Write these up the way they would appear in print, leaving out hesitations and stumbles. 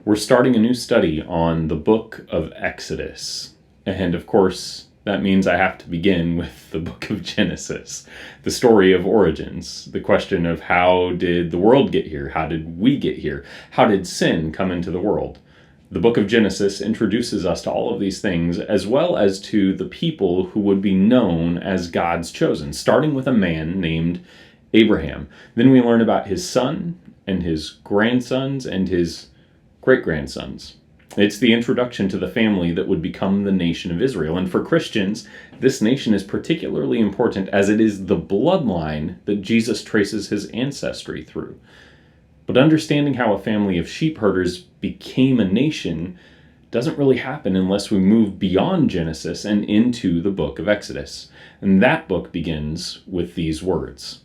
We're starting a new study on the book of Exodus. And of course, that means I have to begin with the book of Genesis, the story of origins, the question of how did the world get here? How did we get here? How did sin come into the world? The book of Genesis introduces us to all of these things, as well as to the people who would be known as God's chosen, starting with a man named Abraham. Then we learn about his son and his grandsons and his great-grandsons. It's the introduction to the family that would become the nation of Israel. And for Christians, this nation is particularly important as it is the bloodline that Jesus traces his ancestry through. But understanding how a family of sheep herders became a nation doesn't really happen unless we move beyond Genesis and into the book of Exodus. And that book begins with these words.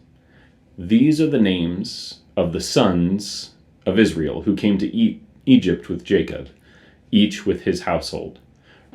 These are the names of the sons of Israel who came to Egypt with Jacob, each with his household.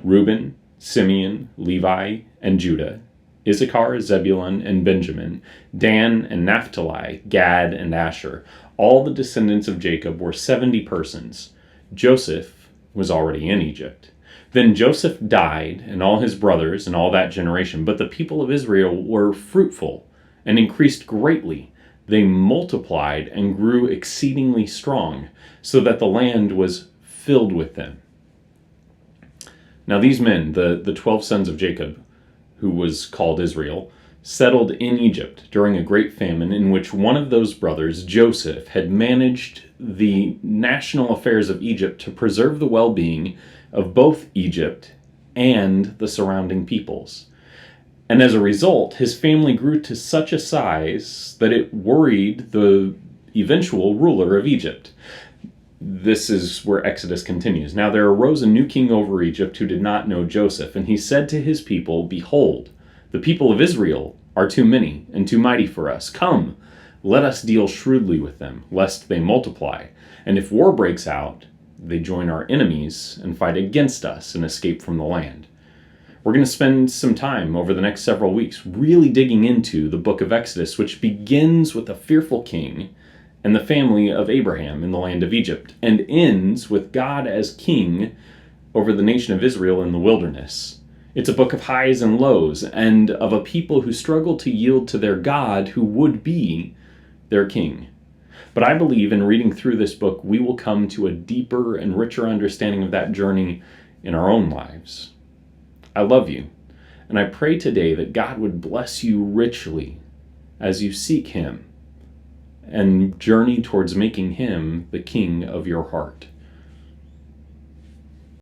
Reuben, Simeon, Levi, and Judah, Issachar, Zebulun, and Benjamin, Dan and Naphtali, Gad and Asher. All the descendants of Jacob were 70 persons. Joseph was already in Egypt. Then Joseph died, and all his brothers, and all that generation. But the people of Israel were fruitful and increased greatly. They multiplied and grew exceedingly strong, so that the land was filled with them. Now these men, the 12 sons of Jacob, who was called Israel, settled in Egypt during a great famine in which one of those brothers, Joseph, had managed the national affairs of Egypt to preserve the well-being of both Egypt and the surrounding peoples. And as a result, his family grew to such a size that it worried the eventual ruler of Egypt. This is where Exodus continues. Now there arose a new king over Egypt who did not know Joseph, and he said to his people, Behold, the people of Israel are too many and too mighty for us. Come, let us deal shrewdly with them, lest they multiply. And if war breaks out, they join our enemies and fight against us and escape from the land. We're going to spend some time over the next several weeks really digging into the book of Exodus, which begins with a fearful king and the family of Abraham in the land of Egypt, and ends with God as king over the nation of Israel in the wilderness. It's a book of highs and lows, and of a people who struggle to yield to their God who would be their king. But I believe in reading through this book, we will come to a deeper and richer understanding of that journey in our own lives. I love you, and I pray today that God would bless you richly as you seek him and journey towards making him the king of your heart.